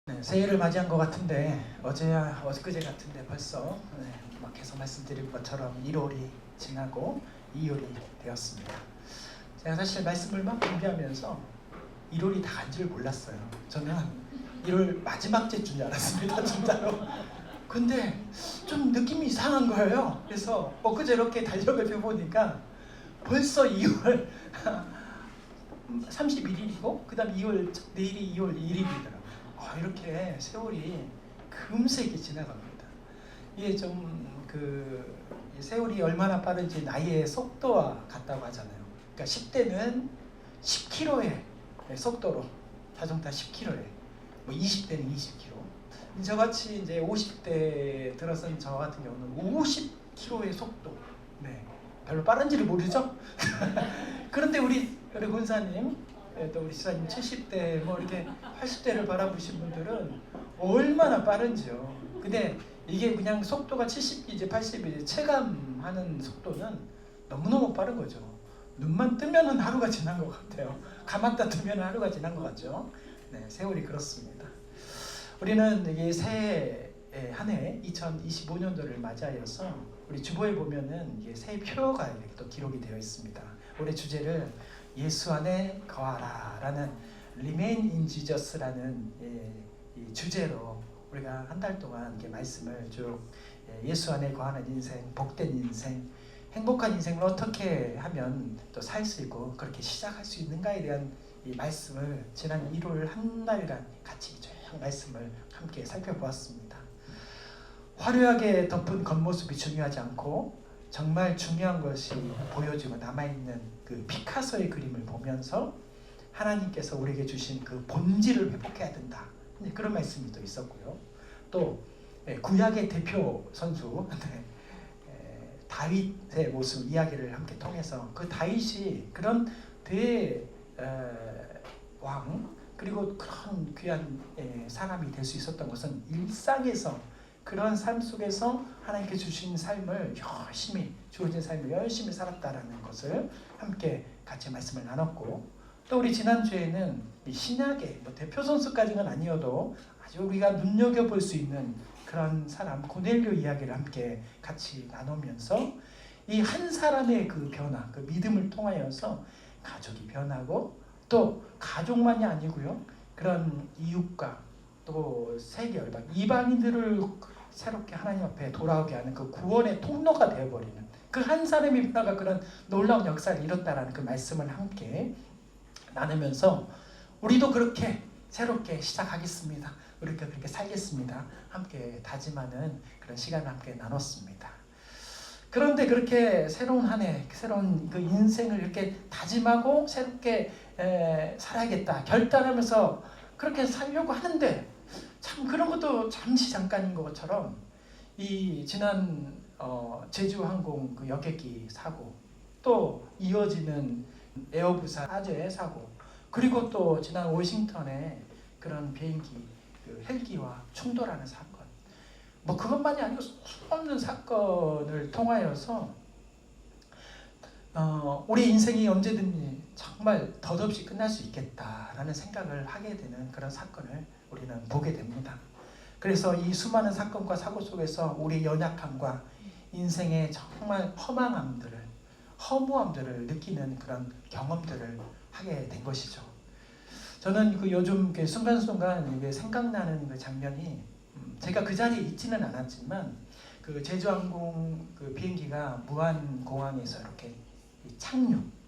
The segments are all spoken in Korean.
네, 새해를 맞이한 것 같은데 어제야 엊그제 같은데 벌써 막 계속 말씀드린 것처럼 1월이 지나고 2월이 되었습니다. 제가 사실 말씀을 막 준비하면서 1월이 다 간 줄 몰랐어요. 저는 1월 마지막 주인 줄 알았습니다. 진짜로. 근데 좀 느낌이 이상한 거예요. 그래서 엊그제 이렇게 달력을 펴보니까 벌써 2월 31일이고 그 다음 2월 내일이 2월 1일이더라고요. 이렇게 세월이 금세 지나갑니다. 이게 좀 세월이 얼마나 빠른지 나이의 속도와 같다고 하잖아요. 그러니까 10대는 10km의 속도로 자동차 10km에, 뭐 20대는 20km. 저같이 이제 50대 들어선 저 같은 경우는 50km의 속도. 네, 별로 빠른지를 모르죠. 그런데 우리 군사님, 또 우리 지사님 70대 뭐 이렇게 80대를 바라보신 분들은 얼마나 빠른지요. 근데 이게 그냥 속도가 70이지 80이지 체감하는 속도는 너무너무 빠른 거죠. 눈만 뜨면은 하루가 지난 것 같아요. 감았다 뜨면 하루가 지난 것 같죠. 네, 세월이 그렇습니다. 우리는 이게 새해 한 해 2025년도를 맞이하여서 우리 주보에 보면은 이게 새해표가 이렇게 또 기록이 되어 있습니다. 올해 주제를 예수 안에 거하라 라는 Remain in Jesus라는 이 주제로 우리가 한 달 동안 이렇게 말씀을 쭉 예수 안에 거하는 인생, 복된 인생, 행복한 인생을 어떻게 하면 또 살 수 있고 그렇게 시작할 수 있는가에 대한 이 말씀을 지난 1월 한 달간 같이 쭉 말씀을 함께 살펴보았습니다. 화려하게 덮은 겉모습이 중요하지 않고 정말 중요한 것이 보여지고 남아있는 그 피카소의 그림을 보면서 하나님께서 우리에게 주신 그 본질을 회복해야 된다. 그런 말씀이 또 있었고요. 또 구약의 대표 선수 다윗의 모습 이야기를 함께 통해서 그 다윗이 그런 대왕 그리고 그런 귀한 사람이 될 수 있었던 것은 일상에서 그런 삶 속에서 하나님께 주신 삶을 열심히 주어진 삶을 열심히 살았다라는 것을 함께 같이 말씀을 나눴고, 또 우리 지난주에는 이 신약의 뭐 대표 선수까지는 아니어도 아주 우리가 눈여겨볼 수 있는 그런 사람 고넬료 이야기를 함께 같이 나누면서 이 한 사람의 그 변화, 그 믿음을 통하여서 가족이 변하고 또 가족만이 아니고요. 그런 이웃과 또 세계 열방 이방인들을 새롭게 하나님 앞에 돌아오게 하는 그 구원의 통로가 되어버리는 그 한 사람의 변화가 그런 놀라운 역사를 이뤘다라는 그 말씀을 함께 나누면서 우리도 그렇게 새롭게 시작하겠습니다. 우리가 그렇게 살겠습니다. 함께 다짐하는 그런 시간을 함께 나눴습니다. 그런데 그렇게 새로운 한 해, 새로운 그 인생을 이렇게 다짐하고 새롭게 살아야겠다 결단하면서 그렇게 살려고 하는데 참 그런 것도 잠시 잠깐인 것처럼 이 지난 제주항공 그 여객기 사고, 또 이어지는 에어부산 화재 사고, 그리고 또 지난 워싱턴의 그런 비행기 그 헬기와 충돌하는 사건, 뭐 그것만이 아니고 수없는 사건을 통하여서 우리 인생이 언제든지 정말 덧없이 끝날 수 있겠다라는 생각을 하게 되는 그런 사건을 우리는 보게 됩니다. 그래서 이 수많은 사건과 사고 속에서 우리의 연약함과 인생의 정말 허무함들을 느끼는 그런 경험들을 하게 된 것이죠. 저는 그 요즘 순간순간 이게 생각나는 그 장면이 제가 그 자리에 있지는 않았지만 그 제주항공 그 비행기가 무안공항에서 이렇게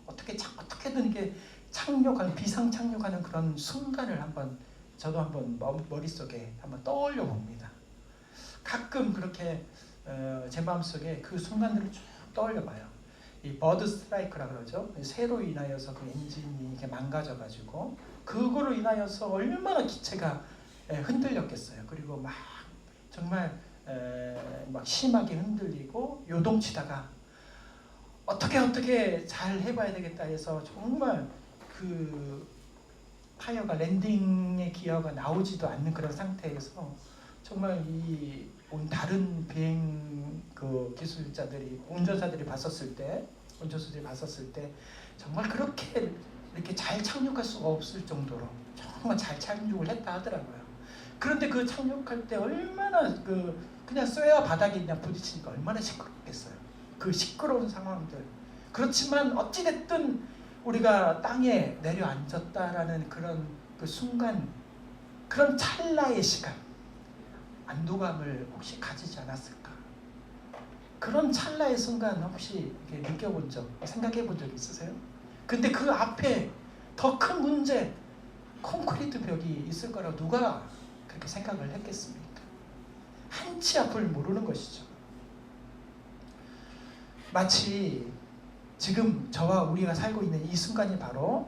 어떻게든 이게 착륙하는 비상 착륙하는 그런 순간을 저도 한번 머릿속에 한번 떠올려 봅니다. 가끔 그렇게 제 마음속에 그 순간들을 쭉 떠올려 봐요. 이 버드 스트라이크라 그러죠. 새로 인하여서 그 엔진이 이렇게 망가져가지고 그거로 인하여서 얼마나 기체가 흔들렸겠어요. 그리고 막 정말 막 심하게 흔들리고 요동치다가 어떻게 잘 해봐야 되겠다 해서 정말 그 타이어가 랜딩의 기어가 나오지도 않는 그런 상태에서 정말 이 다른 비행 그 기술자들이 운전사들이 봤었을 때 정말 그렇게 이렇게 잘 착륙할 수가 없을 정도로 정말 잘 착륙을 했다 하더라고요. 그런데 그 착륙할 때 얼마나 그냥 쇠와 바닥에 그냥 부딪히니까 얼마나 시끄럽겠어요. 그 시끄러운 상황들. 그렇지만 어찌됐든 우리가 땅에 내려앉았다라는 그런 그 순간, 그런 찰나의 시간, 안도감을 혹시 가지지 않았을까? 그런 찰나의 순간 혹시 느껴본 적, 생각해 본 적 있으세요? 근데 그 앞에 더 큰 문제, 콘크리트 벽이 있을 거라고 누가 그렇게 생각을 했겠습니까? 한치 앞을 모르는 것이죠. 마치 지금 저와 우리가 살고 있는 이 순간이 바로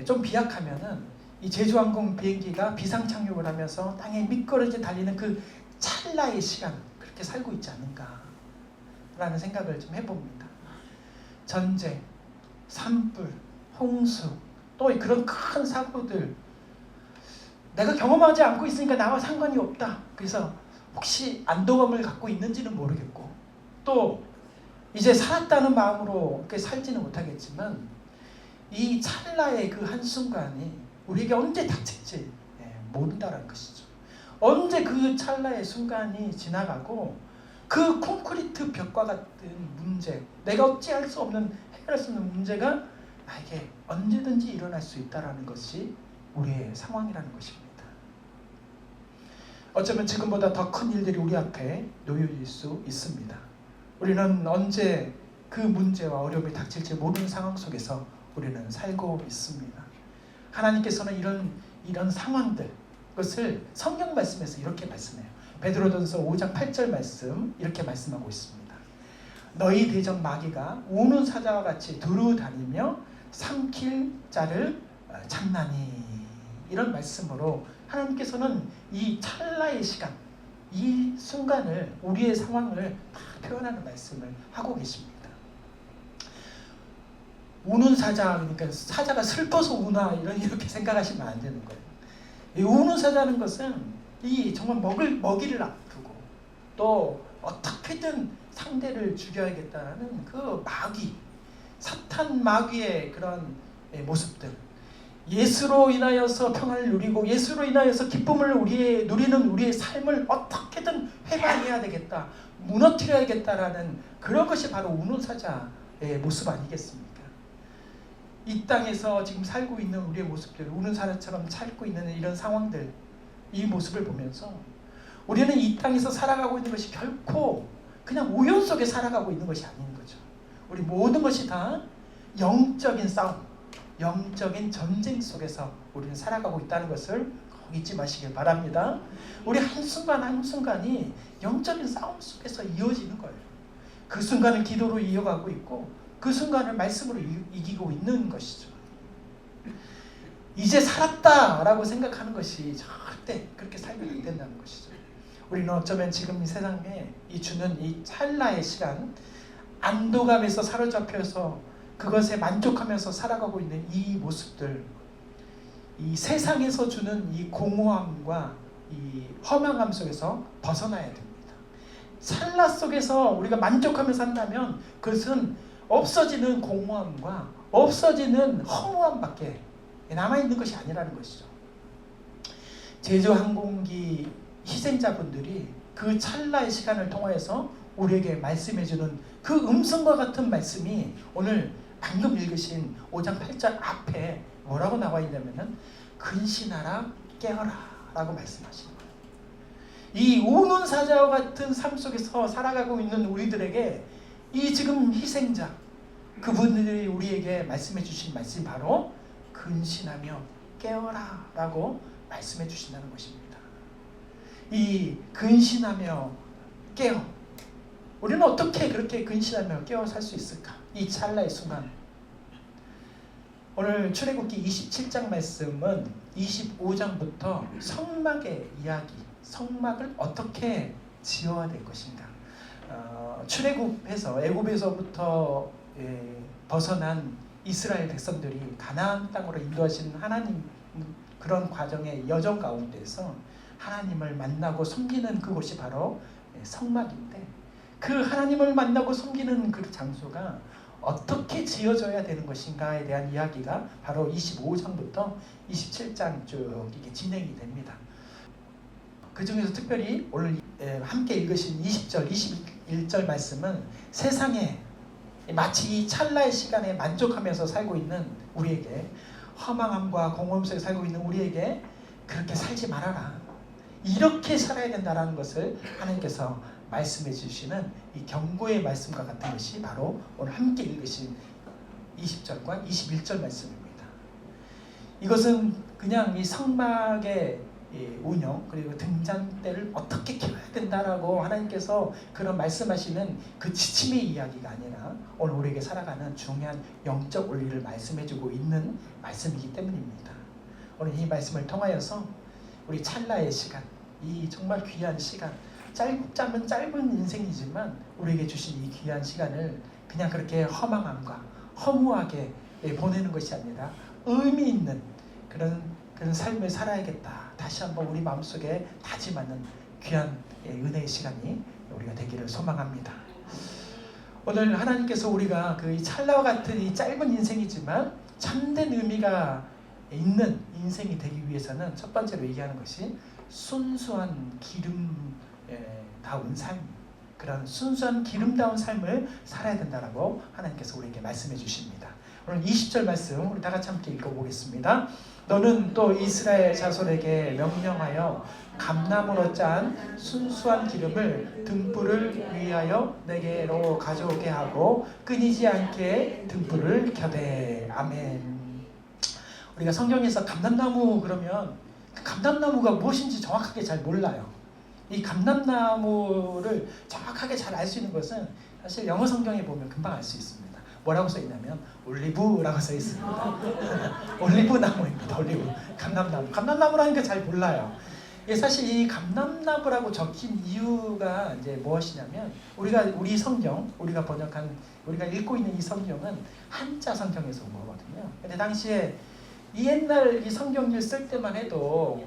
좀 비약하면은 이 제주항공 비행기가 비상 착륙을 하면서 땅에 미끄러져 달리는 그 찰나의 시간, 그렇게 살고 있지 않는가라는 생각을 좀 해봅니다. 전쟁, 산불, 홍수, 또 그런 큰 사고들, 내가 경험하지 않고 있으니까 나와 상관이 없다. 그래서 혹시 안도감을 갖고 있는지는 모르겠고, 또 이제 살았다는 마음으로 살지는 못하겠지만 이 찰나의 그 한순간이 우리에게 언제 닥칠지 모른다는 것이죠. 언제 그 찰나의 순간이 지나가고 그 콘크리트 벽과 같은 문제, 내가 어찌할 수 없는, 해결할 수 없는 문제가 나에게 언제든지 일어날 수 있다는 것이 우리의 상황이라는 것입니다. 어쩌면 지금보다 더 큰 일들이 우리 앞에 놓여질 수 있습니다. 우리는 언제 그 문제와 어려움이 닥칠지 모르는 상황 속에서 우리는 살고 있습니다. 하나님께서는 이런 상황들, 그것을 성경 말씀에서 이렇게 말씀해요. 베드로전서 5장 8절 말씀 이렇게 말씀하고 있습니다. 너희 대적 마귀가 우는 사자와 같이 두루 다니며 삼킬 자를 찾나니. 이런 말씀으로 하나님께서는 이 찰나의 시간, 이 순간을, 우리의 상황을 다 표현하는 말씀을 하고 계십니다. 우는 사자, 그러니까 사자가 슬퍼서 우나 이렇게 생각하시면 안 되는 거예요. 이 우는 사자는 것은 이 정말 먹이를 앞두고 또 어떻게든 상대를 죽여야겠다는 그 마귀, 사탄 마귀의 그런 모습들, 예수로 인하여서 평안을 누리고 예수로 인하여서 기쁨을 누리는 우리의 삶을 어떻게든 회방해야 되겠다, 무너뜨려야겠다라는 그런 것이 바로 우는 사자의 모습 아니겠습니까? 이 땅에서 지금 살고 있는 우리의 모습들, 우는 사자처럼 살고 있는 이런 상황들, 이 모습을 보면서 우리는 이 땅에서 살아가고 있는 것이 결코 그냥 우연 속에 살아가고 있는 것이 아닌 거죠. 우리 모든 것이 다 영적인 싸움, 영적인 전쟁 속에서 우리는 살아가고 있다는 것을 잊지 마시길 바랍니다. 우리 한순간 한순간이 영적인 싸움 속에서 이어지는 거예요. 그 순간을 기도로 이어가고 있고 그 순간을 말씀으로 이기고 있는 것이죠. 이제 살았다라고 생각하는 것이 절대 그렇게 살면 안 된다는 것이죠. 우리는 어쩌면 지금 이 세상에 주는 이 찰나의 시간, 안도감에서 사로잡혀서 그것에 만족하면서 살아가고 있는 이 모습들, 이 세상에서 주는 이 공허함과 이 허망함 속에서 벗어나야 됩니다. 찰나 속에서 우리가 만족하면서 산다면 그것은 없어지는 공허함과 없어지는 허무함밖에 남아있는 것이 아니라는 것이죠. 제주항공기 희생자분들이 그 찰나의 시간을 통해서 우리에게 말씀해주는 그 음성과 같은 말씀이 오늘 방금 읽으신 5장 8절 앞에 뭐라고 나와 있냐면은 근신하라 깨어라 라고 말씀하시는 거예요. 이 우는 사자와 같은 삶 속에서 살아가고 있는 우리들에게 이 지금 희생자, 그분들이 우리에게 말씀해 주신 말씀이 바로 근신하며 깨어라 라고 말씀해 주신다는 것입니다. 이 근신하며 깨어, 우리는 어떻게 그렇게 근신하며 깨어 살 수 있을까? 이 찰나의 순간. 오늘 출애굽기 27장 말씀은 25장부터 성막의 이야기, 성막을 어떻게 지어야 될 것인가. 출애굽해서 애굽에서부터 벗어난 이스라엘 백성들이 가나안 땅으로 인도하신 하나님 그런 과정의 여정 가운데서 하나님을 만나고 섬기는 그곳이 바로 성막인데, 그 하나님을 만나고 섬기는 그 장소가 어떻게 지어져야 되는 것인가에 대한 이야기가 바로 25장부터 27장 쭉 이게 진행이 됩니다. 그 중에서 특별히 오늘 함께 읽으신 20절, 21절 말씀은 세상에 마치 이 찰나의 시간에 만족하면서 살고 있는 우리에게, 허망함과 공허함 속에 살고 있는 우리에게 그렇게 살지 말아라, 이렇게 살아야 된다는 것을 하나님께서 말씀해 주시는 이 경고의 말씀과 같은 것이 바로 오늘 함께 읽으신 20절과 21절 말씀입니다. 이것은 그냥 이 성막의 운영, 그리고 등잔대를 어떻게 켜야 된다라고 하나님께서 그런 말씀하시는 그 지침의 이야기가 아니라 오늘 우리에게 살아가는 중요한 영적 원리를 말씀해주고 있는 말씀이기 때문입니다. 오늘 이 말씀을 통하여서 우리 찰나의 시간, 이 정말 귀한 시간, 짧은 인생이지만 우리에게 주신 이 귀한 시간을 그냥 그렇게 허망함과 허무하게 보내는 것이 아니라 의미 있는 그런 삶을 살아야겠다, 다시 한번 우리 마음속에 다짐하는 귀한 은혜의 시간이 우리가 되기를 소망합니다. 오늘 하나님께서 우리가 그 찰나와 같은 이 짧은 인생이지만 참된 의미가 있는 인생이 되기 위해서는 첫 번째로 얘기하는 것이 순수한 기름다운 삶, 그런 순수한 기름다운 삶을 살아야 된다라고 하나님께서 우리에게 말씀해 주십니다. 오늘 20절 말씀 우리 다 같이 함께 읽어보겠습니다. 너는 또 이스라엘 자손에게 명령하여 감나무로 짠 순수한 기름을 등불을 위하여 내게로 가져오게 하고 끊이지 않게 등불을 켜대. 아멘. 우리가 성경에서 감람나무 그러면 그 감람나무가 무엇인지 정확하게 잘 몰라요. 이 감람나무를 정확하게 잘 알 수 있는 것은 사실 영어 성경에 보면 금방 알 수 있습니다. 뭐라고 써 있냐면 올리브라고 써 있습니다. 올리브 나무입니다. 올리브. 감람나무. 감람나무라는 게 잘 몰라요. 사실 이 감람나무라고 적힌 이유가 이제 무엇이냐면 우리 성경, 우리가 번역한, 우리가 읽고 있는 이 성경은 한자 성경에서 온 거거든요. 근데 당시에 이 옛날 이 성경을 쓸 때만 해도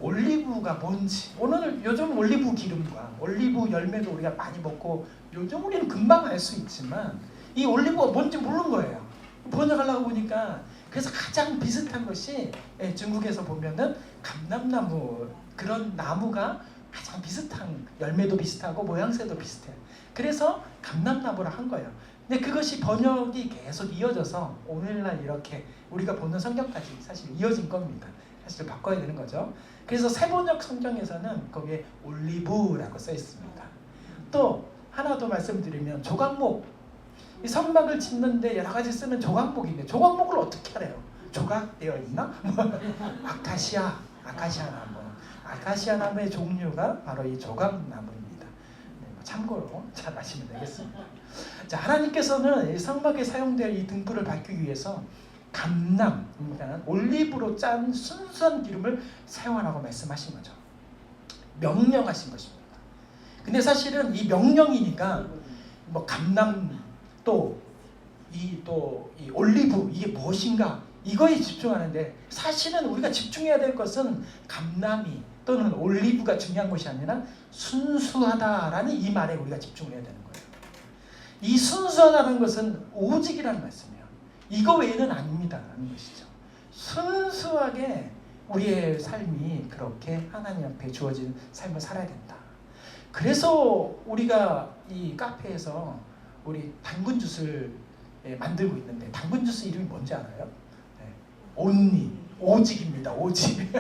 올리브가 뭔지, 오늘 요즘 올리브 기름과 올리브 열매도 우리가 많이 먹고 요즘 우리는 금방 알 수 있지만 이 올리브가 뭔지 모르는 거예요. 번역하려고 보니까. 그래서 가장 비슷한 것이 중국에서 보면은 감람나무, 그런 나무가 가장 비슷한, 열매도 비슷하고 모양새도 비슷해요. 그래서 감람나무라 한 거예요. 근데 그것이 번역이 계속 이어져서 오늘날 이렇게 우리가 보는 성경까지 사실 이어진 겁니다. 사실 바꿔야 되는 거죠. 그래서 새번역 성경에서는 거기에 올리브라고 써 있습니다. 또 하나 더 말씀드리면 조각목, 이 성막을 짓는데 여러 가지 쓰는 조각목이 있는데 조각목을 어떻게 알아요? 조각되어 있나? 아카시아 나무. 아카시아 나무의 종류가 바로 이 조각나무입니다. 참고로 잘 아시면 되겠습니다. 자, 하나님께서는 이 성막에 사용될 이 등불을 밝히기 위해서 감람, 그러니까 올리브로 짠 순수한 기름을 사용하라고 말씀하신 거죠. 명령하신 것입니다. 근데 사실은 이 명령이니까 뭐 감람 또 이 올리브 이게 무엇인가 이거에 집중하는데, 사실은 우리가 집중해야 될 것은 감람이 또는 올리브가 중요한 것이 아니라 순수하다라는 이 말에 우리가 집중을 해야 되는 거예요. 이 순수하다는 것은 오직이라는 말씀이에요. 이거 외에는 아닙니다라는 것이죠. 순수하게 우리의 삶이 그렇게 하나님 앞에 주어진 삶을 살아야 된다. 그래서 우리가 이 카페에서 우리 당근 주스를 만들고 있는데, 당근 주스 이름이 뭔지 알아요? 온리, 오직입니다. 오직.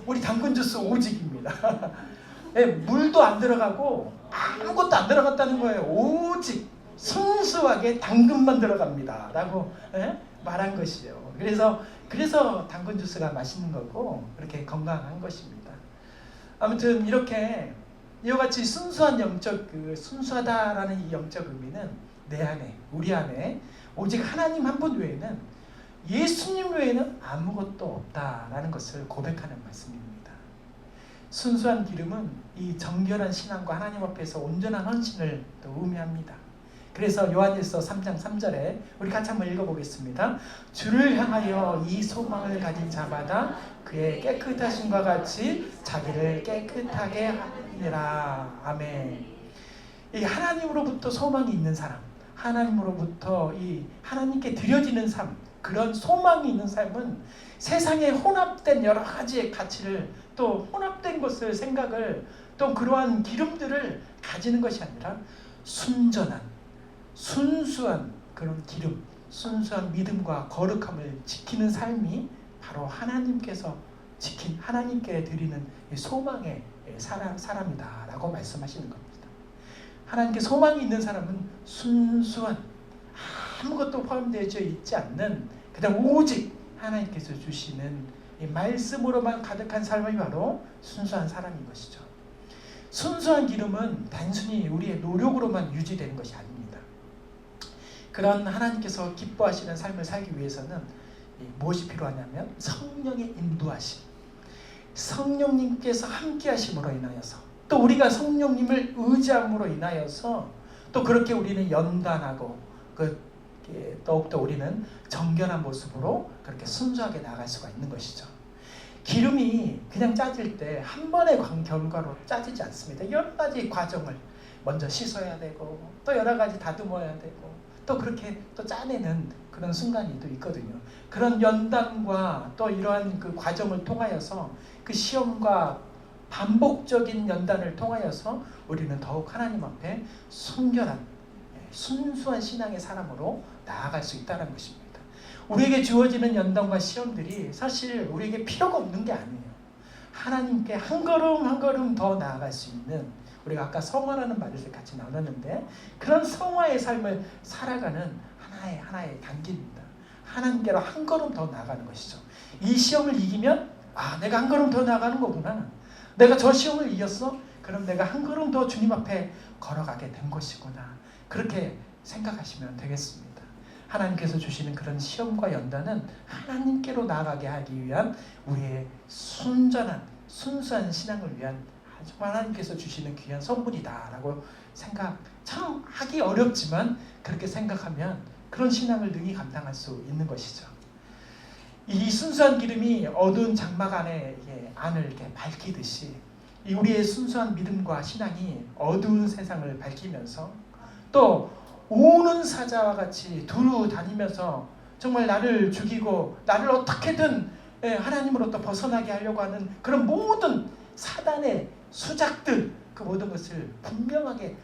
우리 당근 주스 오직입니다. 물도 안 들어가고 아무것도 안 들어갔다는 거예요. 오직 순수하게 당근만 들어갑니다 라고 말한 것이에요. 그래서 당근 주스가 맛있는 거고 그렇게 건강한 것입니다. 아무튼 이렇게 이와 같이 순수한 영적, 순수하다라는 이 영적 의미는 내 안에, 우리 안에 오직 하나님 한 분 외에는, 예수님 외에는 아무것도 없다라는 것을 고백하는 말씀입니다. 순수한 기름은 이 정결한 신앙과 하나님 앞에서 온전한 헌신을 또 의미합니다. 그래서 요한일서 3장 3절에 우리 같이 한번 읽어보겠습니다. 주를 향하여 이 소망을 가진 자마다 그의 깨끗하심과 같이 자기를 깨끗하게 하니라. 아멘. 이 하나님으로부터 소망이 있는 사람, 하나님으로부터 이 하나님께 드려지는 삶, 그런 소망이 있는 삶은 세상에 혼합된 여러 가지의 가치를 또 혼합된 것을 생각을 또 그러한 기름들을 가지는 것이 아니라 순전한 순수한 그런 기름, 순수한 믿음과 거룩함을 지키는 삶이 바로 하나님께서 지킨 하나님께 드리는 소망의 사람이다라고 말씀하시는 겁니다. 하나님께 소망이 있는 사람은 순수한 아무것도 포함되어 있지 않는 그냥 오직 하나님께서 주시는 이 말씀으로만 가득한 삶이 바로 순수한 사람인 것이죠. 순수한 기름은 단순히 우리의 노력으로만 유지되는 것이 아닙니다. 그런 하나님께서 기뻐하시는 삶을 살기 위해서는 무엇이 필요하냐면 성령의 인도하심, 성령님께서 함께 하심으로 인하여서 또 우리가 성령님을 의지함으로 인하여서 또 그렇게 우리는 연단하고 더욱더 우리는 정결한 모습으로 그렇게 순수하게 나아갈 수가 있는 것이죠. 기름이 그냥 짜질 때 한 번의 결과로 짜지지 않습니다. 여러 가지 과정을 먼저 씻어야 되고 또 여러 가지 다듬어야 되고 또 그렇게 또 짜내는 그런 순간이 또 있거든요. 그런 연단과 또 이러한 그 과정을 통하여서 그 시험과 반복적인 연단을 통하여서 우리는 더욱 하나님 앞에 순결한 순수한 신앙의 사람으로 나아갈 수 있다는 것입니다. 우리에게 주어지는 연단과 시험들이 사실 우리에게 필요가 없는 게 아니에요. 하나님께 한 걸음 한 걸음 더 나아갈 수 있는, 우리가 아까 성화라는 말을 같이 나눴는데 그런 성화의 삶을 살아가는 하나의 단계입니다. 하나님께로 한 걸음 더 나아가는 것이죠. 이 시험을 이기면 내가 한 걸음 더 나아가는 거구나. 내가 저 시험을 이겼어? 그럼 내가 한 걸음 더 주님 앞에 걸어가게 된 것이구나. 그렇게 생각하시면 되겠습니다. 하나님께서 주시는 그런 시험과 연단은 하나님께로 나아가게 하기 위한 우리의 순전한 순수한 신앙을 위한 정말 하나님께서 주시는 귀한 선물이다라고 생각, 참 하기 어렵지만 그렇게 생각하면 그런 신앙을 능히 감당할 수 있는 것이죠. 이 순수한 기름이 어두운 장막 안을 이렇게 밝히듯이 우리의 순수한 믿음과 신앙이 어두운 세상을 밝히면서 또 오는 사자와 같이 두루 다니면서 정말 나를 죽이고 나를 어떻게든 하나님으로부터 벗어나게 하려고 하는 그런 모든 사단의 수작들, 그 모든 것을 분명하게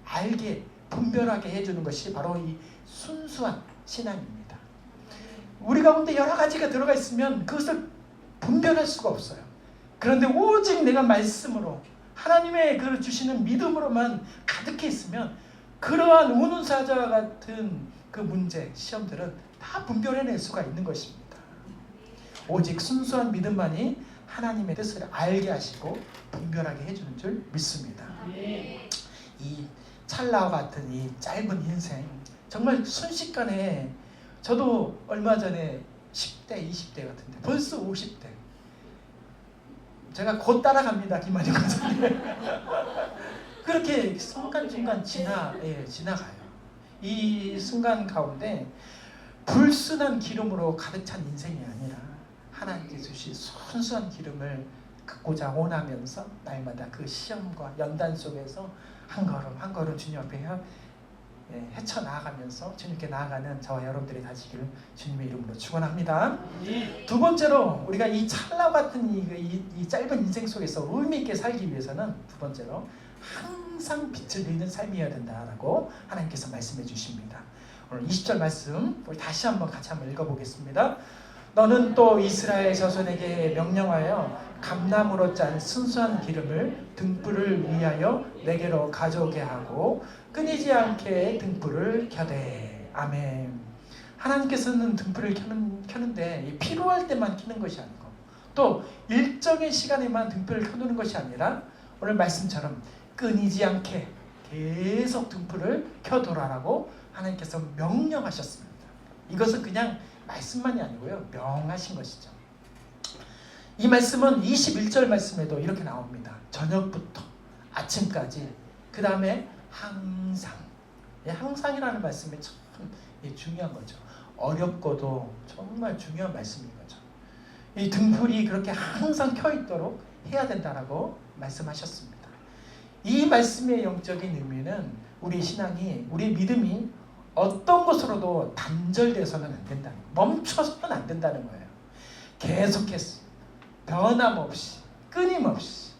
알게 분별하게 해주는 것이 바로 이 순수한 신앙입니다. 우리 가운데 여러 가지가 들어가 있으면 그것을 분별할 수가 없어요. 그런데 오직 내가 말씀으로 하나님의 그 주시는 믿음으로만 가득해 있으면 그러한 우는 사자와 같은 그 문제, 시험들은 다 분별해낼 수가 있는 것입니다. 오직 순수한 믿음만이 하나님의 뜻을 알게 하시고 분별하게 해주는 줄 믿습니다. 이 찰나와 같은 이 짧은 인생, 정말 순식간에 저도 얼마 전에 10대, 20대 같은데 벌써 50대. 제가 곧 따라갑니다. 김한영 권사님. 그렇게 순간순간 지나가요. 이 순간 가운데 불순한 기름으로 가득 찬 인생이 아니라 하나님께서 주신 순수한 기름을 갖고자 원하면서 날마다 그 시험과 연단 속에서 한 걸음 한 걸음 주님 앞에 헤쳐나가면서 주님께 나아가는 저와 여러분들이 되시기를 주님의 이름으로 축원합니다. 두 번째로 우리가 이 찰나 같은 이 짧은 인생 속에서 의미 있게 살기 위해서는 두 번째로 항상 빛을 내는 삶이어야 된다라고 하나님께서 말씀해 주십니다. 오늘 20절 말씀 우리 다시 한번 같이 한번 읽어보겠습니다. 너는 또 이스라엘 자손에게 명령하여 감람으로 짠 순수한 기름을 등불을 위하여 내게로 가져오게 하고 끊이지 않게 등불을 켜되. 아멘. 하나님께서는 등불을 켜는데 필요할 때만 켜는 것이 아니고 또 일정의 시간에만 등불을 켜두는 것이 아니라 오늘 말씀처럼 끊이지 않게 계속 등불을 켜두라라고 하나님께서 명령하셨습니다. 이것은 그냥 말씀만이 아니고요, 명하신 것이죠. 이 말씀은 21절 말씀에도 이렇게 나옵니다. 저녁부터 아침까지, 그 다음에 항상. 항상이라는 말씀이 참 중요한 거죠. 어렵고도 정말 중요한 말씀인 거죠. 이 등불이 그렇게 항상 켜 있도록 해야 된다라고 말씀하셨습니다. 이 말씀의 영적인 의미는 우리 신앙이, 우리 믿음이 어떤 것으로도 단절돼서는 안 된다는 거예요. 멈춰서는 안 된다는 거예요. 계속해서 변함없이 끊임없이.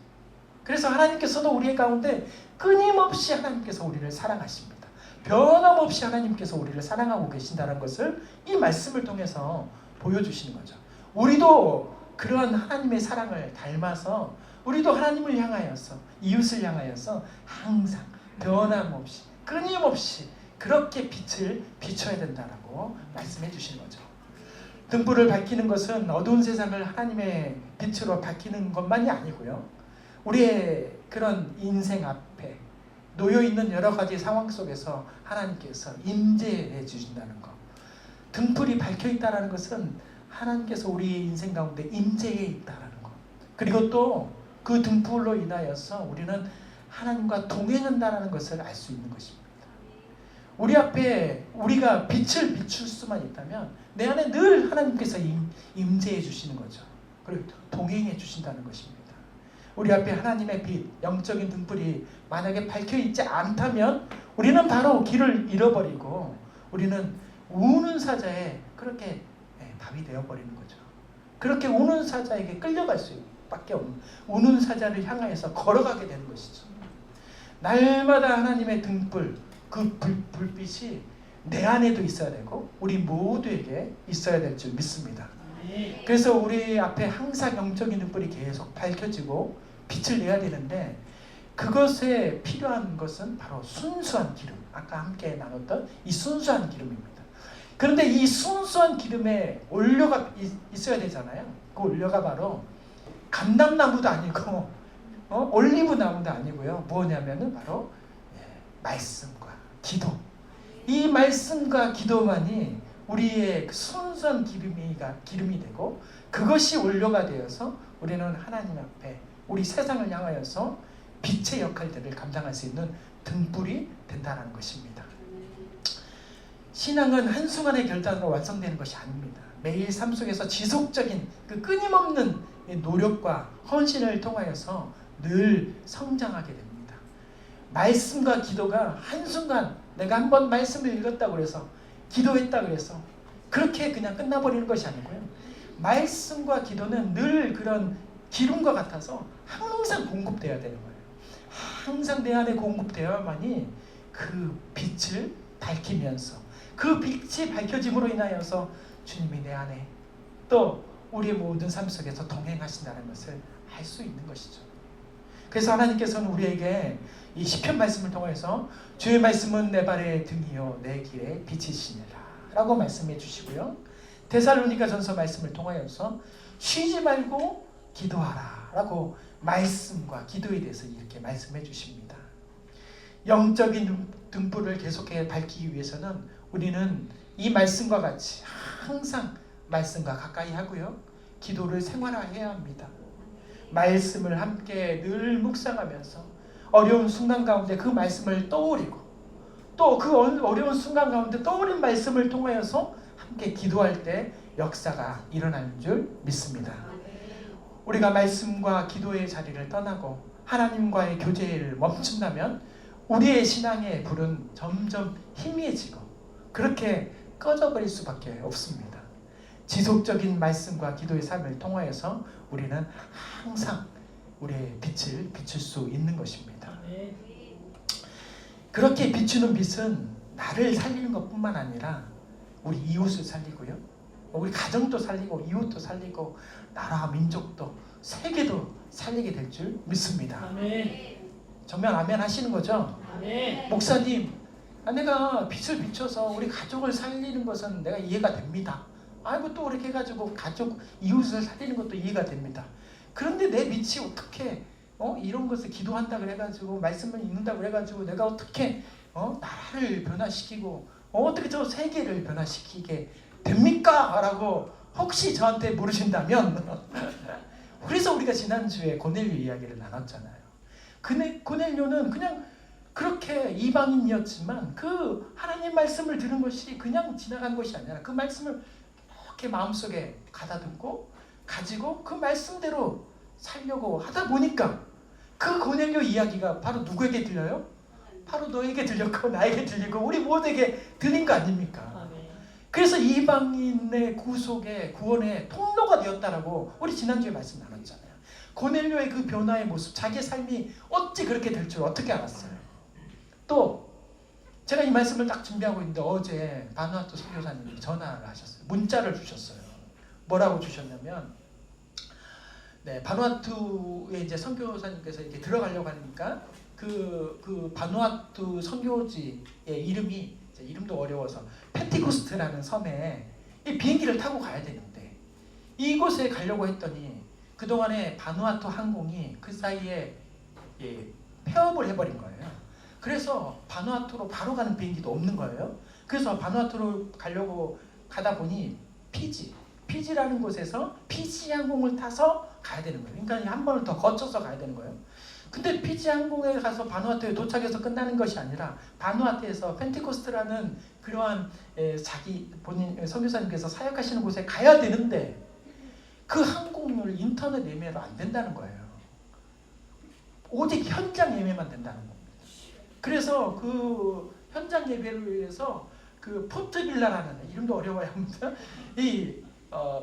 그래서 하나님께서도 우리의 가운데 끊임없이 하나님께서 우리를 사랑하십니다. 변함없이 하나님께서 우리를 사랑하고 계신다는 것을 이 말씀을 통해서 보여주시는 거죠. 우리도 그러한 하나님의 사랑을 닮아서 우리도 하나님을 향하여서 이웃을 향하여서 항상 변함없이 끊임없이 그렇게 빛을 비춰야 된다라고 말씀해 주시는 거죠. 등불을 밝히는 것은 어두운 세상을 하나님의 빛으로 밝히는 것만이 아니고요. 우리의 그런 인생 앞에 놓여있는 여러 가지 상황 속에서 하나님께서 임재해 주신다는 것. 등불이 밝혀 있다는 것은 하나님께서 우리 인생 가운데 임재해 있다는 것. 그리고 또 그 등불로 인하여서 우리는 하나님과 동행한다는 것을 알 수 있는 것입니다. 우리 앞에 우리가 빛을 비출 수만 있다면 내 안에 늘 하나님께서 임재해 주시는 거죠. 그리고 동행해 주신다는 것입니다. 우리 앞에 하나님의 빛, 영적인 등불이 만약에 밝혀 있지 않다면 우리는 바로 길을 잃어버리고 우리는 우는 사자에 그렇게 답이 되어버리는 거죠. 그렇게 우는 사자에게 끌려갈 수밖에 없는, 우는 사자를 향하여서 걸어가게 되는 것이죠. 날마다 하나님의 등불, 그 불빛이 내 안에도 있어야 되고 우리 모두에게 있어야 될 줄 믿습니다. 그래서 우리 앞에 항상 영적인 등불이 계속 밝혀지고 빛을 내야 되는데 그것에 필요한 것은 바로 순수한 기름, 아까 함께 나눴던 이 순수한 기름입니다. 그런데 이 순수한 기름에 올려가 있어야 되잖아요. 그 올려가 바로 감람나무도 아니고 올리브 나무도 아니고요. 뭐냐면은 바로 말씀과 기도. 이 말씀과 기도만이 우리의 순수한 기름이 되고 그것이 올려가 되어서 우리는 하나님 앞에 우리 세상을 향하여서 빛의 역할들을 감당할 수 있는 등불이 된다는 것입니다. 신앙은 한순간의 결단으로 완성되는 것이 아닙니다. 매일 삶 속에서 지속적인 그 끊임없는 노력과 헌신을 통하여서 늘 성장하게 됩니다. 말씀과 기도가 한순간 내가 한번 말씀을 읽었다고 해서 기도했다고 해서 그렇게 그냥 끝나버리는 것이 아니고요. 말씀과 기도는 늘 그런 기름과 같아서 항상 공급되어야 되는 거예요. 항상 내 안에 공급되어야만이 그 빛을 밝히면서 그 빛이 밝혀짐으로 인하여서 주님이 내 안에 또 우리의 모든 삶 속에서 동행하신다는 것을 알 수 있는 것이죠. 그래서 하나님께서는 우리에게 이 시편 말씀을 통해서 주의 말씀은 내 발의 등이요 내 길의 빛이시니라 라고 말씀해 주시고요. 데살로니가 전서 말씀을 통하여서 쉬지 말고 기도하라 라고 말씀과 기도에 대해서 이렇게 말씀해 주십니다. 영적인 등불을 계속해 밝히기 위해서는 우리는 이 말씀과 같이 항상 말씀과 가까이 하고요. 기도를 생활화해야 합니다. 말씀을 함께 늘 묵상하면서 어려운 순간 가운데 그 말씀을 떠올리고 또 그 어려운 순간 가운데 떠올린 말씀을 통하여서 함께 기도할 때 역사가 일어나는 줄 믿습니다. 우리가 말씀과 기도의 자리를 떠나고 하나님과의 교제를 멈춘다면 우리의 신앙의 불은 점점 희미해지고 그렇게 꺼져버릴 수밖에 없습니다. 지속적인 말씀과 기도의 삶을 통하여서 우리는 항상 우리의 빛을 비출 수 있는 것입니다. 그렇게 비추는 빛은 나를 살리는 것뿐만 아니라 우리 이웃을 살리고요. 우리 가정도 살리고 이웃도 살리고 나라 민족도 세계도 살리게 될 줄 믿습니다. 정말 아멘 하시는 거죠? 목사님, 내가 빛을 비춰서 우리 가족을 살리는 것은 내가 이해가 됩니다. 아이고 또 이렇게 해가지고 가족 이웃을 살리는 것도 이해가 됩니다. 그런데 내 빛이 어떻게 이런 것을 기도한다 그래가지고 말씀을 읽는다 그래가지고 내가 어떻게 나라를 변화시키고 어떻게 저 세계를 변화시키게 됩니까? 라고 혹시 저한테 물으신다면 그래서 우리가 지난주에 고넬료 이야기를 나눴잖아요. 고넬료는 그냥 그렇게 이방인이었지만 그 하나님 말씀을 들은 것이 그냥 지나간 것이 아니라 그 말씀을 이렇게 마음속에 가다듬고 가지고 그 말씀대로 살려고 하다 보니까 그 고넬료 이야기가 바로 누구에게 들려요? 바로 너에게 들렸고 나에게 들리고 우리 모두에게 들린 거 아닙니까? 아멘. 그래서 이방인의 구속의 구원의 통로가 되었다라고 우리 지난주에 말씀 나눴잖아요. 고넬료의 그 변화의 모습, 자기의 삶이 어찌 그렇게 될 줄 어떻게 알았어요? 또 제가 이 말씀을 딱 준비하고 있는데 어제 바누아투 선교사님이 전화를 하셨어요. 문자를 주셨어요. 뭐라고 주셨냐면, 네, 바누아투에 이제 선교사님께서 이렇게 들어가려고 하니까 그 바누아투 선교지의 이름이, 이름도 어려워서 펜티코스트라는 섬에 이 비행기를 타고 가야 되는데, 이곳에 가려고 했더니 그동안에 바누아투 항공이 그 사이에 폐업을 해버린 거예요. 그래서 바누아투로 바로 가는 비행기도 없는 거예요. 그래서 바누아투로 가려고 가다 보니 피지라는 곳에서 피지 항공을 타서 가야 되는 거예요. 그러니까 한 번을 더 거쳐서 가야 되는 거예요. 근데 피지 항공에 가서 바누아투에 도착해서 끝나는 것이 아니라 바누아투에서 펜티코스트라는 그러한 자기 본인 선교사님께서 사역하시는 곳에 가야 되는데 그 항공을 인터넷 예매로 안 된다는 거예요. 오직 현장 예매만 된다는 겁니다. 그래서 그 현장 예배를 위해서 그 포트빌라라는, 이름도 어려워야 합니다. 이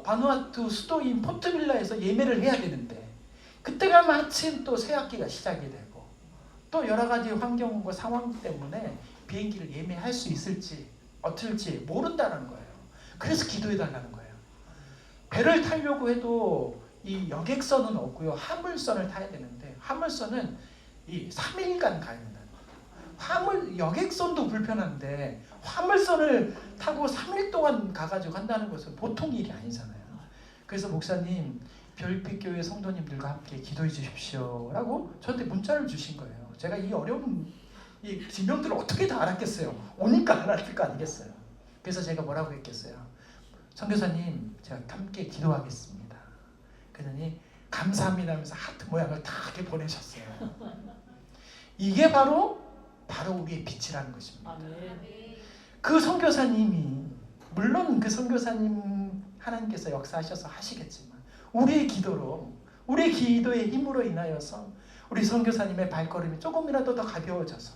바누아투 수도인 포트빌라에서 예매를 해야 되는데 그때가 마침 또 새학기가 시작이 되고 또 여러 가지 환경과 상황 때문에 비행기를 예매할 수 있을지 어떨지 모른다는 거예요. 그래서 기도해 달라는 거예요. 배를 타려고 해도 이 여객선은 없고요. 화물선을 타야 되는데 화물선은 이 3일간 가야 된다. 여객선도 불편한데 화물선을 타고 3일 동안 가가지고 한다는 것은 보통 일이 아니잖아요. 그래서 목사님, 별빛교회 성도님들과 함께 기도해 주십시오 라고 저한테 문자를 주신 거예요. 제가 이 어려운 이 지명들을 어떻게 다 알았겠어요. 오니까 알았을 거 아니겠어요. 그래서 제가 뭐라고 했겠어요. 선교사님, 제가 함께 기도하겠습니다. 그러더니 감사합니다 하면서 하트 모양을 다 이렇게 보내셨어요. 이게 바로 우리의 빛이라는 것입니다. 아멘. 그 선교사님이, 물론 그 선교사님 하나님께서 역사하셔서 하시겠지만 우리의 기도로, 우리의 기도의 힘으로 인하여서 우리 선교사님의 발걸음이 조금이라도 더 가벼워져서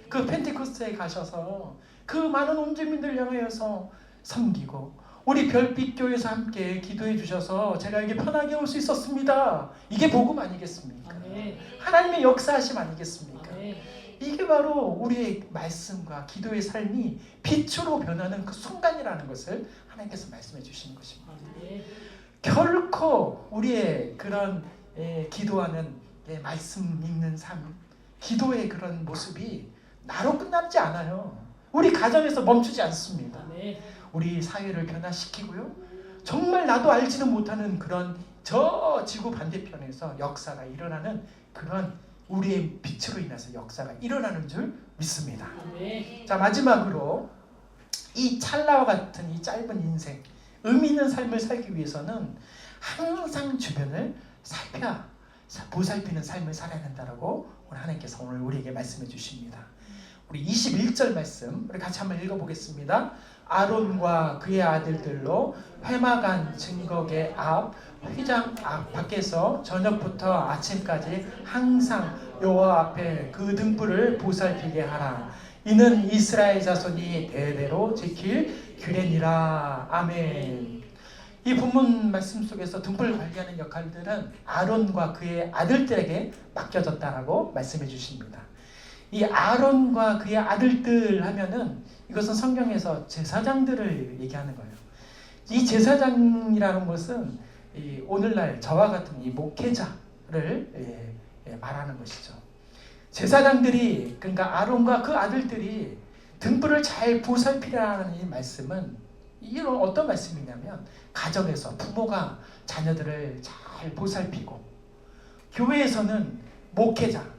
그 펜테코스트에 가셔서 그 많은 온주민들 향하여서 섬기고 우리 별빛교회에서 함께 기도해 주셔서 제가 여기 편하게 올 수 있었습니다. 이게 복음 아니겠습니까? 아멘. 하나님의 역사하심 아니겠습니까? 아멘. 이게 바로 우리의 말씀과 기도의 삶이 빛으로 변하는 그 순간이라는 것을 하나님께서 말씀해 주시는 것입니다. 아멘. 결코 우리의 그런 기도하는 말씀 읽는 삶, 기도의 그런 모습이 나로 끝나지 않아요. 우리 가정에서 멈추지 않습니다. 아멘. 우리 사회를 변화시키고요. 정말 나도 알지도 못하는 그런 저 지구 반대편에서 역사가 일어나는 그런 우리의 빛으로 인해서 역사가 일어나는 줄 믿습니다. 아멘. 자, 마지막으로 이 찰나와 같은 이 짧은 인생, 의미 있는 삶을 살기 위해서는 항상 주변을 보살피는 삶을 살아야 된다라고 오늘 하나님께서 오늘 우리에게 말씀해 주십니다. 우리 21절 말씀 우리 같이 한번 읽어보겠습니다. 아론과 그의 아들들로 회막안 증거계 앞 휘장 앞 밖에서 저녁부터 아침까지 항상 여호와 앞에 그 등불을 보살피게 하라. 이는 이스라엘 자손이 대대로 지킬 규례니라. 아멘. 이 본문 말씀 속에서 등불을 관리하는 역할들은 아론과 그의 아들들에게 맡겨졌다라고 말씀해 주십니다. 이 아론과 그의 아들들 하면은 이것은 성경에서 제사장들을 얘기하는 거예요. 이 제사장이라는 것은 이 오늘날 저와 같은 이 목회자를 말하는 것이죠. 제사장들이, 그러니까 아론과 그 아들들이 등불을 잘 보살피라는 이 말씀은 이런 어떤 말씀이냐면 가정에서 부모가 자녀들을 잘 보살피고 교회에서는 목회자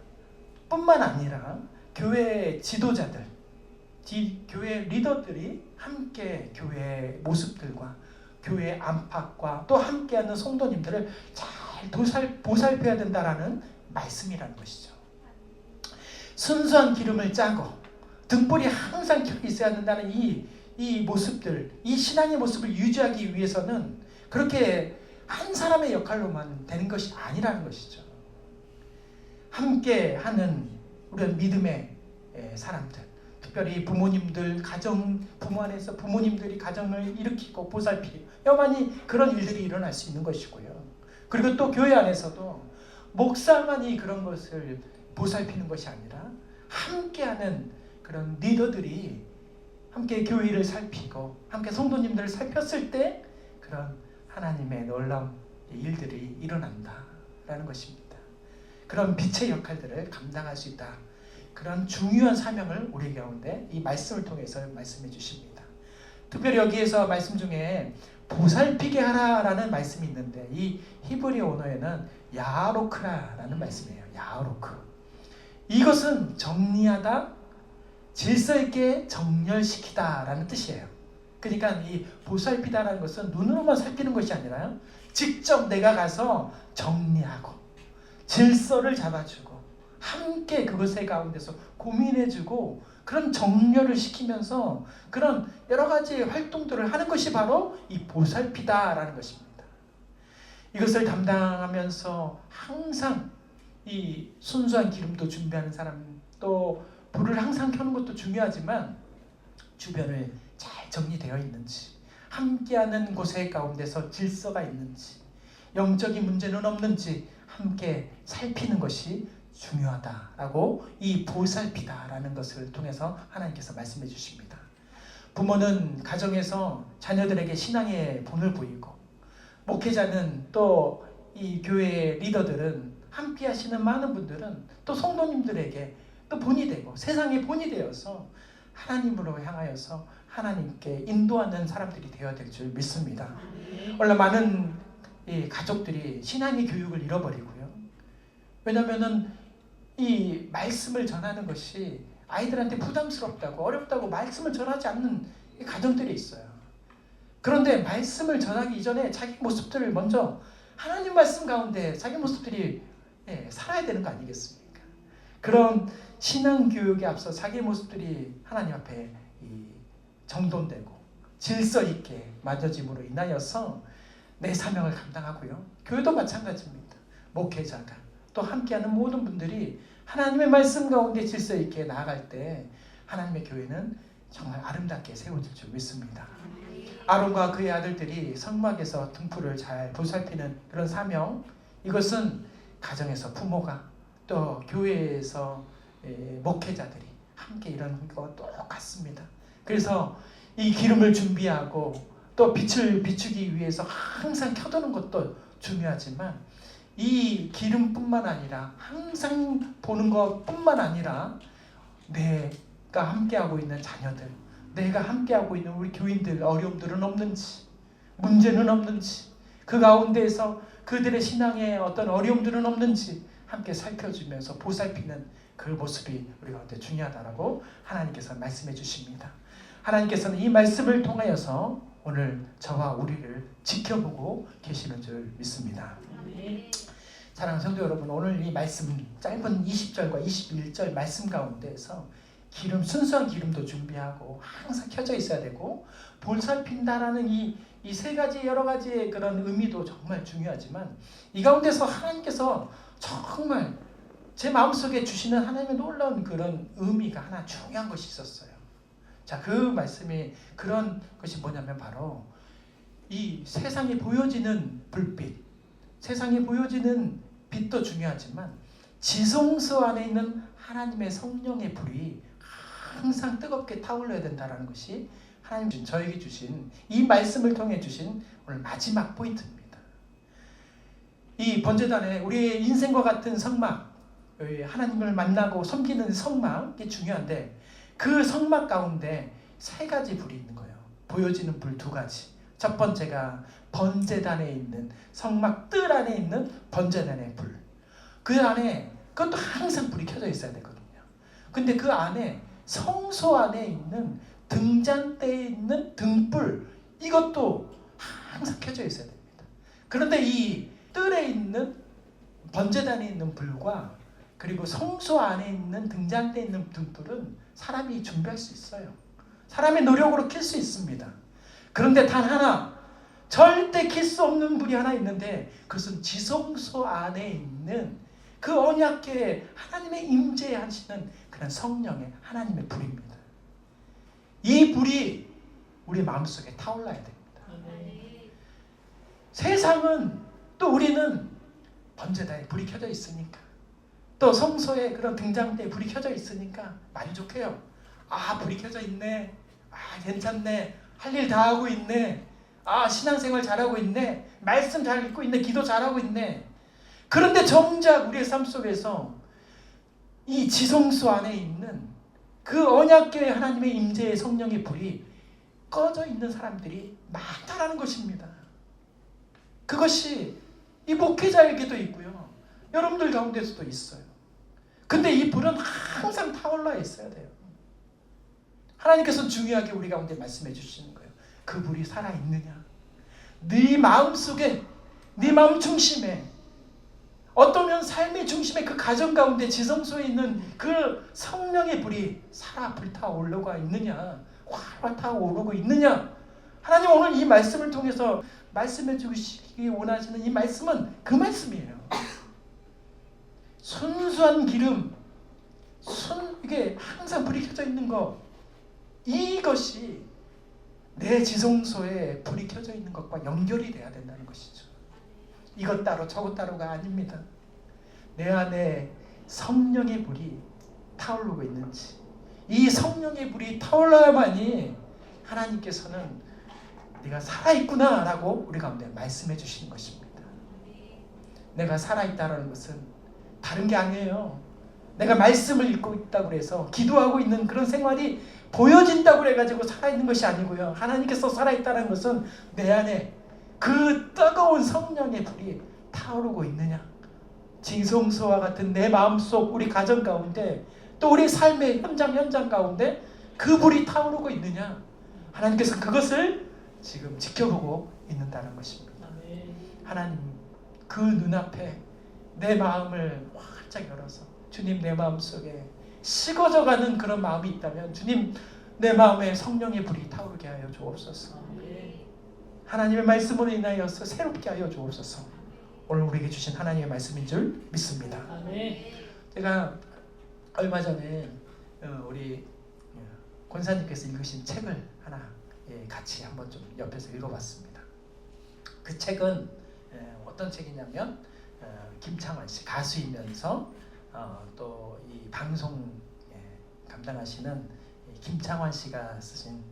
뿐만 아니라 교회 지도자들, 교회 리더들이 함께 교회 모습들과 교회 안팎과 또 함께하는 성도님들을 잘 보살펴야 된다라는 말씀이라는 것이죠. 순수한 기름을 짜고 등불이 항상 켜 있어야 된다는 이 모습들, 이 신앙의 모습을 유지하기 위해서는 그렇게 한 사람의 역할로만 되는 것이 아니라는 것이죠. 함께 하는 우리 믿음의 사람들, 특별히 부모님들, 부모 안에서 부모님들이 가정을 일으키고 보살피고 여만이 그런 일들이 일어날 수 있는 것이고요. 그리고 또 교회 안에서도 목사만이 그런 것을 보살피는 것이 아니라 함께하는 그런 리더들이 함께 교회를 살피고 함께 성도님들을 살폈을 때 그런 하나님의 놀라운 일들이 일어난다라는 것입니다. 그런 빛의 역할들을 감당할 수 있다. 그런 중요한 사명을 우리 가운데 이 말씀을 통해서 말씀해 주십니다. 특별히 여기에서 말씀 중에 보살피게 하라라는 말씀이 있는데 이 히브리 언어에는 야로크라라는 말씀이에요. 야로크. 이것은 정리하다, 질서 있게 정렬시키다라는 뜻이에요. 그러니까 이 보살피다라는 것은 눈으로만 살피는 것이 아니라 직접 내가 가서 정리하고 질서를 잡아주고 함께 그것의 가운데서 고민해주고 그런 정렬을 시키면서 그런 여러 가지 활동들을 하는 것이 바로 이 보살피다라는 것입니다. 이것을 담당하면서 항상 이 순수한 기름도 준비하는 사람, 또 불을 항상 켜는 것도 중요하지만 주변을 잘 정리되어 있는지, 함께하는 곳의 가운데서 질서가 있는지, 영적인 문제는 없는지 함께 살피는 것이 중요하다라고 이 보살피다라는 것을 통해서 하나님께서 말씀해 주십니다. 부모는 가정에서 자녀들에게 신앙의 본을 보이고, 목회자는 또 이 교회의 리더들은, 함께 하시는 많은 분들은 또 성도님들에게 또 본이 되고 세상의 본이 되어서 하나님으로 향하여서 하나님께 인도하는 사람들이 되어야 될 줄 믿습니다. 원래 많은 이 가족들이 신앙의 교육을 잃어버리고요. 왜냐하면은 이 말씀을 전하는 것이 아이들한테 부담스럽다고 어렵다고 말씀을 전하지 않는 가정들이 있어요. 그런데 말씀을 전하기 이전에 자기 모습들을 먼저 하나님 말씀 가운데 자기 모습들이 살아야 되는 거 아니겠습니까? 그런 신앙교육에 앞서 자기 모습들이 하나님 앞에 정돈되고 질서 있게 맞아짐으로 인하여서 내 사명을 감당하고요. 교회도 마찬가지입니다. 목회자가 또 함께하는 모든 분들이 하나님의 말씀 가운데 질서 있게 나아갈 때 하나님의 교회는 정말 아름답게 세워질 줄 믿습니다. 아론과 그의 아들들이 성막에서 등불을 잘 보살피는 그런 사명, 이것은 가정에서 부모가 또 교회에서 목회자들이 함께 이런 것 똑같습니다. 그래서 이 기름을 준비하고 또 빛을 비추기 위해서 항상 켜두는 것도 중요하지만 이 기름뿐만 아니라 항상 보는 것뿐만 아니라 내가 함께하고 있는 자녀들, 내가 함께하고 있는 우리 교인들 어려움들은 없는지, 문제는 없는지, 그 가운데에서 그들의 신앙에 어떤 어려움들은 없는지 함께 살펴주면서 보살피는 그 모습이 우리 가운데 중요하다라고 하나님께서 말씀해 주십니다. 하나님께서는 이 말씀을 통하여서 오늘 저와 우리를 지켜보고 계시는 줄 믿습니다. 사랑하는 성도 여러분, 오늘 이 말씀 짧은 20절과 21절 말씀 가운데에서 순수한 기름도 준비하고 항상 켜져 있어야 되고 보살핀다라는 이 세 가지 여러 가지의 그런 의미도 정말 중요하지만 이 가운데서 하나님께서 정말 제 마음속에 주시는 하나님의 놀라운 그런 의미가 하나 중요한 것이 있었어요. 자, 그 말씀이 그런 것이 뭐냐면 바로 이 세상에 보여지는 불빛, 세상에 보여지는 빛도 중요하지만 지성소 안에 있는 하나님의 성령의 불이 항상 뜨겁게 타올라야 된다는 것이 하나님 저에게 주신 이 말씀을 통해 주신 오늘 마지막 포인트입니다. 이 번제단에 우리의 인생과 같은 성막, 하나님을 만나고 섬기는 성막이 중요한데 그 성막 가운데 세 가지 불이 있는 거예요. 보여지는 불 두 가지. 첫 번째가 번제단에 있는 성막 뜰 안에 있는 번제단의 불. 그 안에 그것도 항상 불이 켜져 있어야 되거든요. 근데 그 안에 성소 안에 있는 등잔대에 있는 등불, 이것도 항상 켜져 있어야 됩니다. 그런데 이 뜰에 있는 번제단에 있는 불과 그리고 성소 안에 있는 등잔대에 있는 등불은 사람이 준비할 수 있어요. 사람의 노력으로 켤 수 있습니다. 그런데 단 하나, 절대 켤 수 없는 불이 하나 있는데 그것은 지성소 안에 있는 그 언약궤에 하나님의 임재하시는 그런 성령의 하나님의 불입니다. 이 불이 우리 마음속에 타올라야 됩니다. 세상은 또 우리는 번제다에 불이 켜져 있으니까, 또 성소에 그런 등장대에 불이 켜져 있으니까 만족해요. 아, 불이 켜져 있네. 아, 괜찮네. 할 일 다 하고 있네. 아, 신앙생활 잘하고 있네. 말씀 잘 읽고 있네. 기도 잘하고 있네. 그런데 정작 우리의 삶 속에서 이 지성소 안에 있는 그 언약궤의 하나님의 임재의 성령의 불이 꺼져 있는 사람들이 많다라는 것입니다. 그것이 이 목회자에게도 있고요. 여러분들 가운데서도 있어요. 근데 이 불은 항상 타올라 있어야 돼요. 하나님께서 중요하게 우리 가운데 말씀해 주시는 거예요. 그 불이 살아있느냐? 네 마음속에, 네 마음 중심에, 어떠면 삶의 중심에 그 가정 가운데 지성소에 있는 그 성령의 불이 살아 불타오르고 있느냐? 활활 타오르고 있느냐? 하나님 오늘 이 말씀을 통해서 말씀해 주시기 원하시는 이 말씀은 그 말씀이에요. 순수한 기름, 이게 항상 불이 켜져 있는 것, 이것이 내 지성소에 불이 켜져 있는 것과 연결이 돼야 된다는 것이죠. 이것 따로 저것 따로가 아닙니다. 내 안에 성령의 불이 타오르고 있는지, 이 성령의 불이 타올라야만이 하나님께서는 네가 살아있구나 라고 우리 가운데 말씀해 주시는 것입니다. 내가 살아있다는 것은 다른 게 아니에요. 내가 말씀을 읽고 있다고 해서 기도하고 있는 그런 생활이 보여진다고 해가지고 살아있는 것이 아니고요. 하나님께서 살아있다는 것은 내 안에 그 뜨거운 성령의 불이 타오르고 있느냐, 지성소와 같은 내 마음속 우리 가정 가운데, 또 우리 삶의 현장 가운데 그 불이 타오르고 있느냐, 하나님께서 그것을 지금 지켜보고 있는다는 것입니다. 하나님 그 눈앞에 내 마음을 활짝 열어서, 주님 내 마음속에 식어져가는 그런 마음이 있다면 주님 내 마음에 성령의 불이 타오르게 하여 주옵소서. 하나님의 말씀으로 인하여서 새롭게 하여 주옵소서. 오늘 우리에게 주신 하나님의 말씀인 줄 믿습니다. 제가 얼마 전에 우리 권사님께서 읽으신 책을 하나 같이 한번 좀 옆에서 읽어봤습니다. 그 책은 어떤 책이냐면 김창완 씨, 가수이면서 또 이 방송 감당하시는 김창완 씨가 쓰신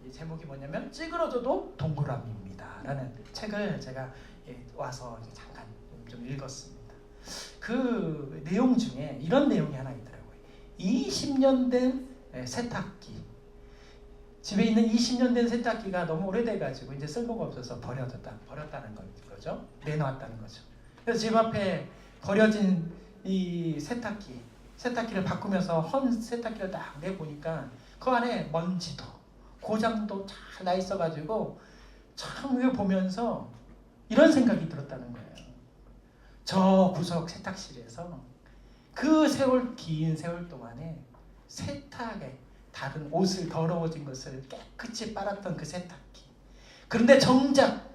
이 제목이 뭐냐면 찌그러져도 동그라미입니다 라는 책을 제가 와서 잠깐 좀 읽었습니다. 그 내용 중에 이런 내용이 하나 있더라고요. 20년 된 세탁기, 집에 있는 20년 된 세탁기가 너무 오래돼가지고 이제 쓸모가 없어서 버렸다는 거죠. 내놓았다는 거죠. 그래서 집 앞에 버려진 이 세탁기를 바꾸면서 헌 세탁기를 딱 내보니까 그 안에 먼지도 고장도 잘 나 있어가지고 참 이거 보면서 이런 생각이 들었다는 거예요. 저 구석 세탁실에서 그 긴 세월 동안에 세탁에 다른 옷을 더러워진 것을 깨끗이 빨았던 그 세탁기. 그런데 정작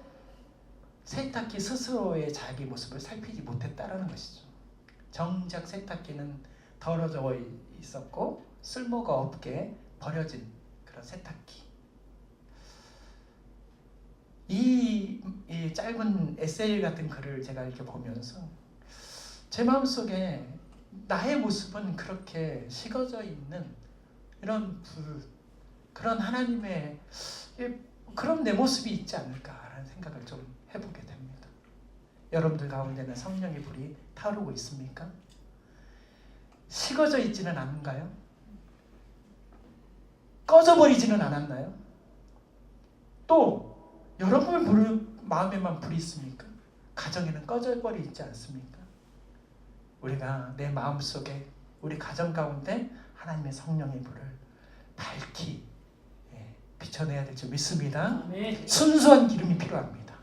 세탁기 스스로의 자기 모습을 살피지 못했다라는 것이죠. 정작 세탁기는 더러져 있었고 쓸모가 없게 버려진 그런 세탁기. 이 짧은 에세이 같은 글을 제가 이렇게 보면서 제 마음속에 나의 모습은 그렇게 식어져 있는 이런 그런 하나님의 그런 내 모습이 있지 않을까라는 생각을 좀 해보게 됩니다. 여러분들 가운데는 성령의 불이 타오르고 있습니까? 식어져 있지는 않은가요? 꺼져버리지는 않았나요? 또 여러분의 마음에만 불이 있습니까? 가정에는 꺼져버리 있지 않습니까? 우리가 내 마음속에 우리 가정 가운데 하나님의 성령의 불을 밝히 비춰내야 될 줄 믿습니다. 순수한 기름이 필요합니다.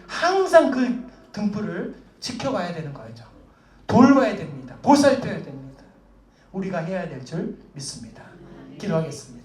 항상 그 등불을 지켜봐야 되는 거죠. 돌봐야 됩니다. 보살펴야 됩니다. 우리가 해야 될 줄 믿습니다. 기도하겠습니다.